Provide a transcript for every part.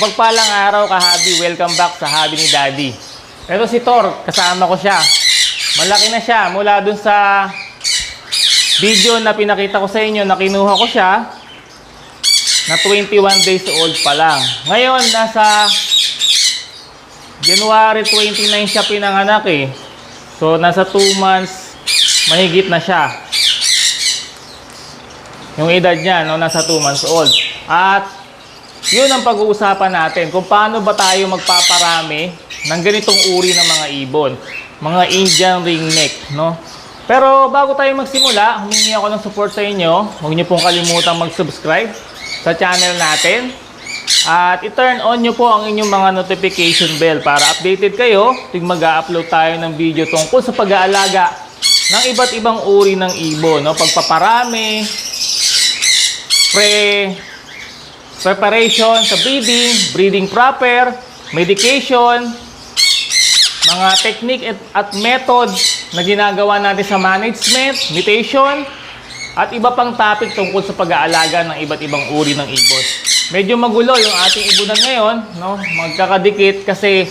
Mapagpalang araw ka-hobby, welcome back sa hobby ni Daddy. Ito si Thor, kasama ko siya. Malaki na siya mula dun sa video na pinakita ko sa inyo na kinuha ko siya na 21 days old pa lang. Ngayon, nasa January 29 siya pinanganak eh. So, nasa 2 months, mahigit na siya. Yung edad niya, no, nasa 2 months old. At, yun ang pag-uusapan natin. Kung paano ba tayo magpaparami ng ganitong uri ng mga ibon. Mga Indian ringneck, no? Pero, bago tayo magsimula, humingi ako ng support sa inyo. Huwag niyo pong kalimutang mag-subscribe sa channel natin. At i-turn on nyo po ang inyong mga notification bell para updated kayo tuwing mag-upload tayo ng video tungkol sa pag-aalaga ng iba't ibang uri ng ibon, no? Pagpaparami, preparation sa breeding proper, medication, mga technique at method na ginagawa natin sa management, mutation, at iba pang topic tungkol sa pag-aalaga ng iba't ibang uri ng ibon. Medyo magulo yung ating ibunan ngayon, no? Magkakadikit kasi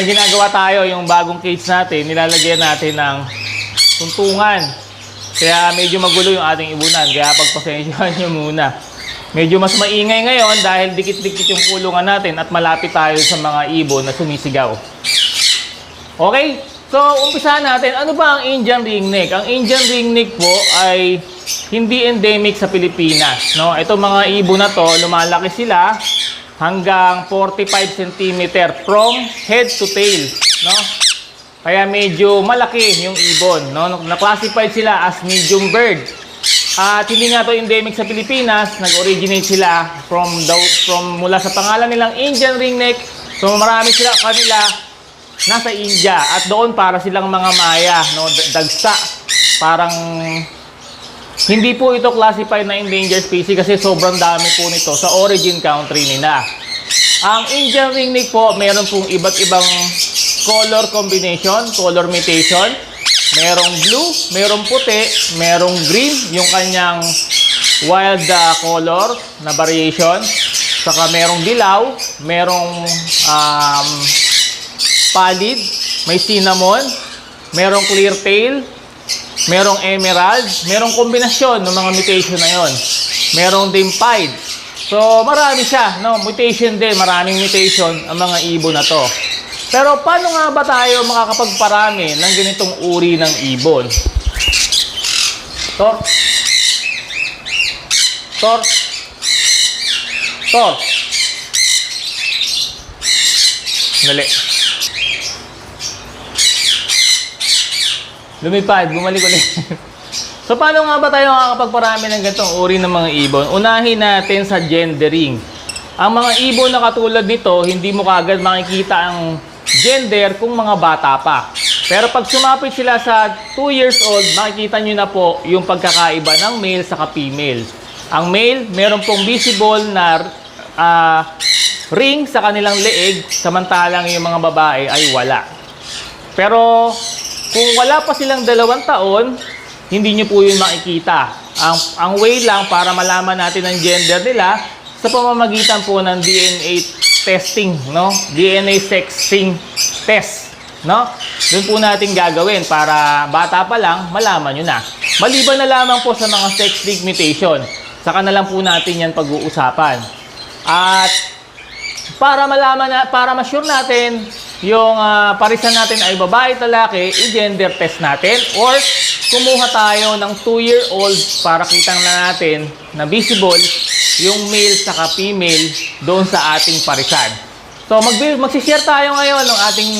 may ginagawa tayo yung bagong cage natin, nilalagyan natin ng tuntungan. Kaya medyo magulo yung ating ibunan, kaya pagpasensyahan nyo muna. Medyo mas maingay ngayon dahil dikit-dikit yung kulungan natin at malapit tayo sa mga ibon na sumisigaw. Okay? So, umpisahan natin. Ano ba ang Indian ringneck? Ang Indian ringneck po ay hindi endemic sa Pilipinas, no? Ito mga ibon na to, lumalaki sila hanggang 45 cm from head to tail, no? Kaya medyo malaki yung ibon, no? Na-classified sila as medium bird. At hindi nga to endemic sa Pilipinas, nag-originate sila mula sa pangalan nilang Indian ringneck. So marami sila kanila nasa India at doon para silang mga Maya, no? Dagsa. Parang hindi po ito classified na endangered species kasi sobrang dami po nito sa origin country nila. Ang Indian ringneck po, meron pong iba't ibang color combination, color mutation. Merong blue, merong puti, merong green, yung kanyang wild color na variation. Saka merong dilaw, merong pallid, may cinnamon, merong clear tail, merong emerald, merong kombinasyon ng mga mutation na yon. Merong din pied. So, marami siya, no? Mutation din, maraming mutation ang mga ibon na to. Pero, paano nga ba tayo makakapagparami ng ganitong uri ng ibon? Tor? Tor? Tor? Dali. Lumipad, bumalik ulit. So, paano nga ba tayo makakapagparami ng ganitong uri ng mga ibon? Unahin natin sa gendering. Ang mga ibon na katulad nito, hindi mo kaagad makikita ang gender kung mga bata pa. Pero pag sumapit sila sa 2 years old, makikita nyo na po yung pagkakaiba ng male sa female. Ang male, meron pong visible na ring sa kanilang leeg, samantalang yung mga babae ay wala. Pero kung wala pa silang 2 taon, hindi nyo po yun makikita. Ang way lang para malaman natin ang gender nila sa pamamagitan po ng DNA testing, no? DNA sexing test, no? Doon po natin gagawin para bata pa lang, malaman nyo na. Maliban na lamang po sa mga sex-linked mutation, saka na lang po natin yan pag-uusapan. At para malaman para ma-sure natin yung parisan natin ay babae at lalaki, i-gender test natin or kumuha tayo ng 2-year-old para kitang na natin na visible yung male saka female doon sa ating parisan. So magsishare tayo ngayon ng ating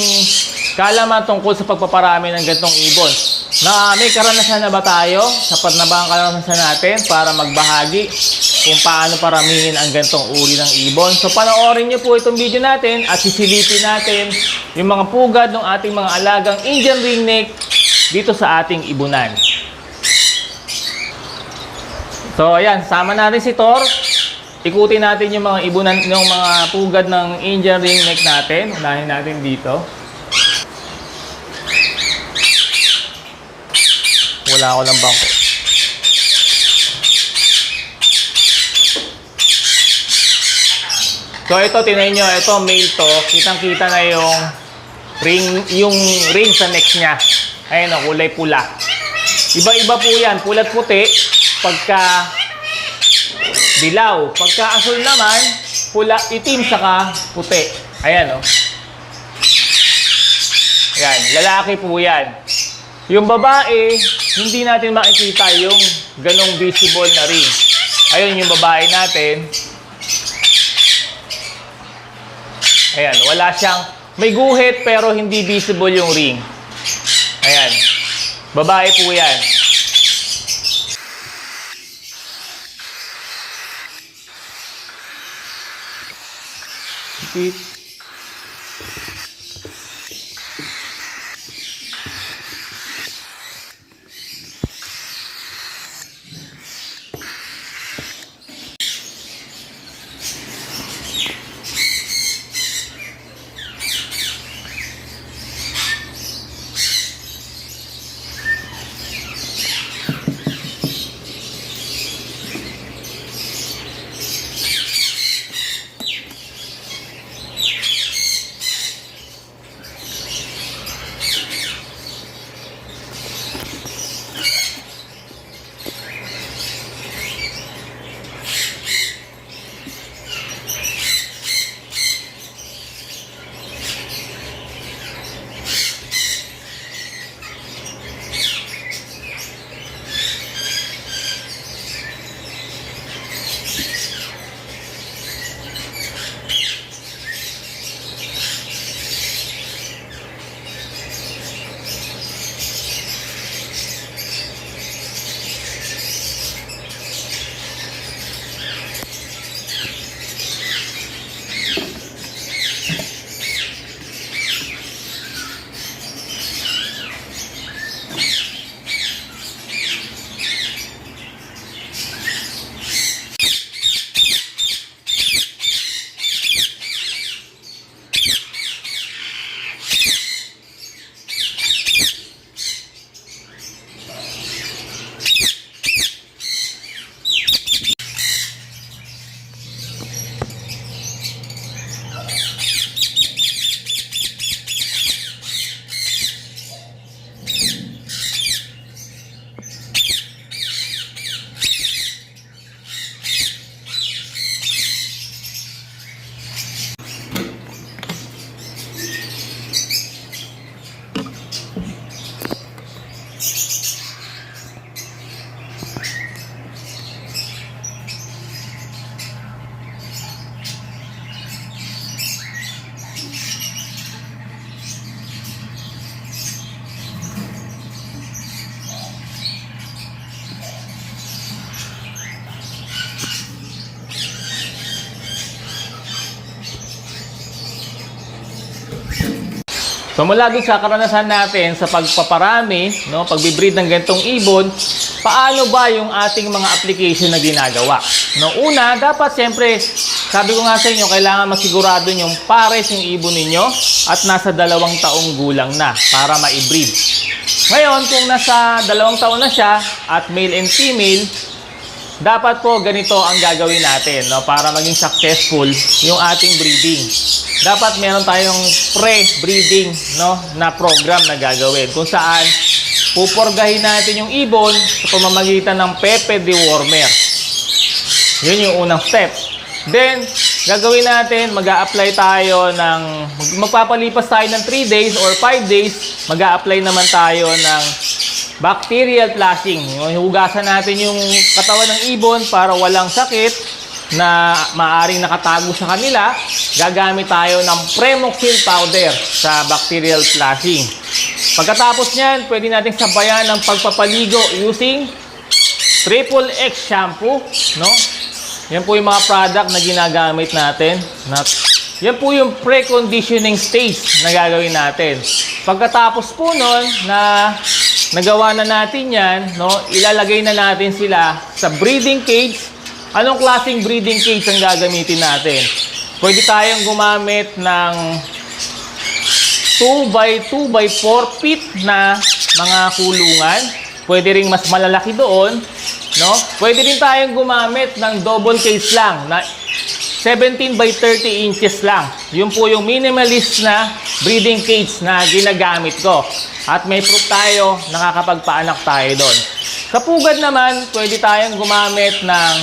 kaalaman tungkol sa pagpaparami ng ganitong ibon. Na may karanasan na ba tayo? Sapat na ba ang karanasan natin para magbahagi kung paano paramihin ang ganitong uri ng ibon? So panoorin nyo po itong video natin at sisilipin natin yung mga pugad ng ating mga alagang Indian ringneck dito sa ating ibunan. So ayan, sama natin si Thor. Ikutin natin yung mga ibunan, yung mga pugad ng Indian ringneck natin. Unahin natin dito. Wala ako ng bangko. So ito, tingnan nyo, ito male to. Kitang-kita na yung ring sa neck niya. Ayan o, kulay pula. Iba-iba po yan. Pula't puti. Pagka dilaw. Pagka asul naman, pula, itim saka puti. Ayan o. Ayan, lalaki po yan. Yung babae, hindi natin makikita yung ganong visible na ring. Ayun yung babae natin. Ayan, wala siyang, may guhit pero hindi visible yung ring. Ayan, babae po yan. So mula doon sa karanasan natin sa pagpaparami, no, pagbibreed ng ganitong ibon, paano ba yung ating mga application na ginagawa? No, una, dapat siyempre, sabi ko nga sa inyo, kailangan masigurado yung pares yung ibon ninyo at nasa 2 taong gulang na para ma-breed. Ngayon, kung nasa 2 taon na siya at male and female, dapat po ganito ang gagawin natin, no, para maging successful yung ating breeding. Dapat meron tayong pre-breeding, no, na program na gagawin kung saan pupurgahin natin yung ibon sa pamamagitan ng Pepe dewormer. Yun yung unang step. Then, gagawin natin, mag-a-apply tayo ng, magpapalipas tayo ng 3 days or 5 days, mag-a-apply naman tayo ng bacterial flushing. Hugasan natin yung katawan ng ibon para walang sakit na maaring nakatago sa kanila. Gagamit tayo ng Premoxil powder sa bacterial flushing. Pagkatapos niyan, pwede natin sabayan ng pagpapaligo using Triple X shampoo, no? Yan po yung mga product na ginagamit natin. Yan po yung pre-conditioning stage na gagawin natin. Pagkatapos po nun na nagawa na natin yan, no, ilalagay na natin sila sa breeding cage. Anong klaseng breeding cage ang gagamitin natin? Pwede tayong gumamit ng 2x2x4 feet na mga kulungan. Pwede ring mas malalaki doon, no? Pwede rin tayong gumamit ng double cage lang na 17 by 30 inches lang. Yun po yung minimalist na breeding cage na ginagamit ko. At may proof tayo, nakakapagpaanak tayo doon. Sa pugad naman, pwede tayong gumamit ng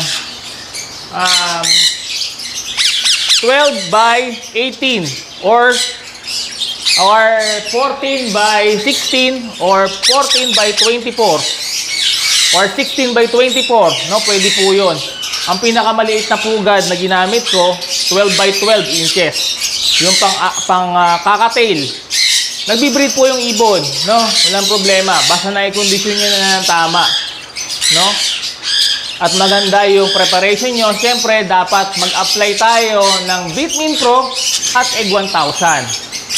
12 by 18 or 14 by 16 or 14 by 24 or 16 by 24, no? Pwede po yun. Ang pinakamaliit na pugad na ginamit ko, 12 by 12 inches. Yung pang kakatail. Nagbi-breed po yung ibon, no? Walang problema. Basta na-i-condition nyo na ng tama, no? At maganda yung preparation nyo. Siyempre, dapat mag-apply tayo ng Vitamin Pro at Egg 1000.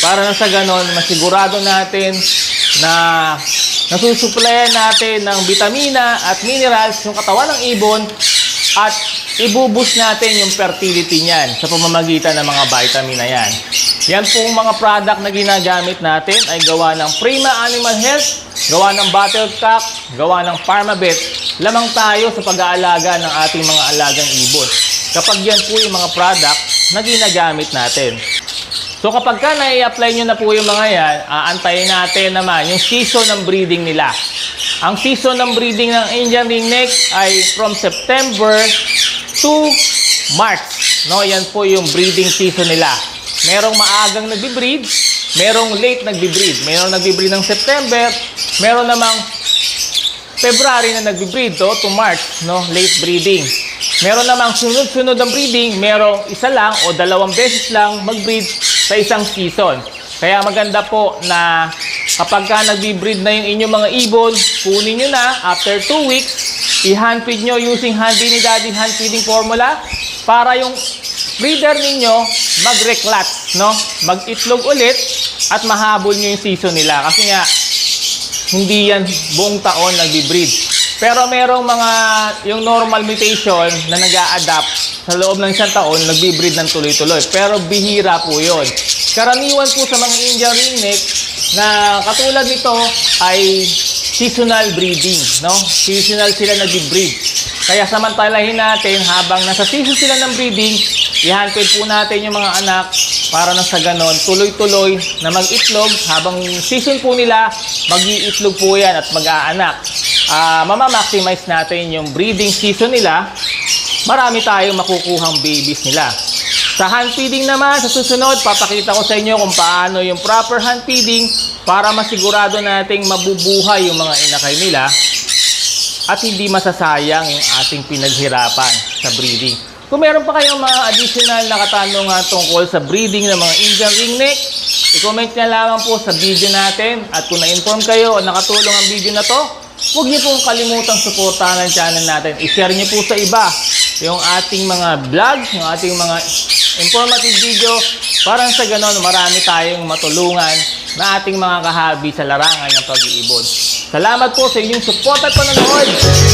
Para na sa ganon, masigurado natin na nasusuplayan natin ng vitamina at minerals yung katawan ng ibon at ibubus natin yung fertility niyan sa pamamagitan ng mga vitamin na yan. Yan pong mga product na ginagamit natin ay gawa ng Prima Animal Health, gawa ng Battlecock, gawa ng Pharmabet. Lamang tayo sa pag-aalaga ng ating mga alagang ibon. Kapag yan po yung mga product na ginagamit natin. So kapag ka nai-apply nyo na po yung mga yan, aantayin natin naman yung season ng breeding nila. Ang season ng breeding ng Indian Ringneck ay from September to March. No, yan po yung breeding season nila. Merong maagang nagbi-breed, merong late nagbi-breed. Merong nagbi-breed ng September, meron namang February na nagbi-breed to March, no, late breeding. Meron namang sunod-sunod ang breeding, merong isa lang o dalawang beses lang mag-breed sa isang season. Kaya maganda po na kapag ka nagbi-breed na yung inyong mga ibon, kunin nyo na after 2 weeks, i-handfeed nyo using Handy ni Daddy hand feeding formula para yung breeder ninyo mag-reclat, no? Mag-itlog ulit at mahabol nyo yung season nila. Kasi nga, hindi yan buong taon nagbi-breed. Pero merong mga, yung normal mutation na nag-a-adapt sa loob ng isang taon, nagbi-breed ng tuloy-tuloy. Pero bihira po yun. Karaniwan po sa mga Indian Ringneck na katulad nito ay seasonal breeding, no? Seasonal sila nagbi-breed. Kaya samantalahin natin habang nasa season sila ng breeding, i-handfeed po natin yung mga anak para na sa ganon, tuloy-tuloy na mag-itlog. Habang season po nila, mag-iitlog po yan at mag-aanak. Mamamaximize natin yung breeding season nila. Marami tayong makukuhang babies nila. Sa hand feeding naman, sa susunod, papakita ko sa inyo kung paano yung proper hand feeding para masigurado nating mabubuhay yung mga inakay nila at hindi masasayang yung ating pinaghirapan sa breeding. Kung meron pa kayong mga additional na katanungan tungkol sa breeding ng mga Indian Ringneck, i-comment nyo lamang po sa video natin. At kung na-inform kayo o nakatulong ang video na to, huwag niyo pong kalimutang suportahan ang channel natin. I-share niyo po sa iba yung ating mga vlog, yung ating mga informative video para sa ganon marami tayong matulungan na ating mga kahabi sa larangan ng pag-iibon. Salamat po sa inyong support at panonood.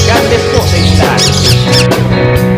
God bless po sa inyong lahat.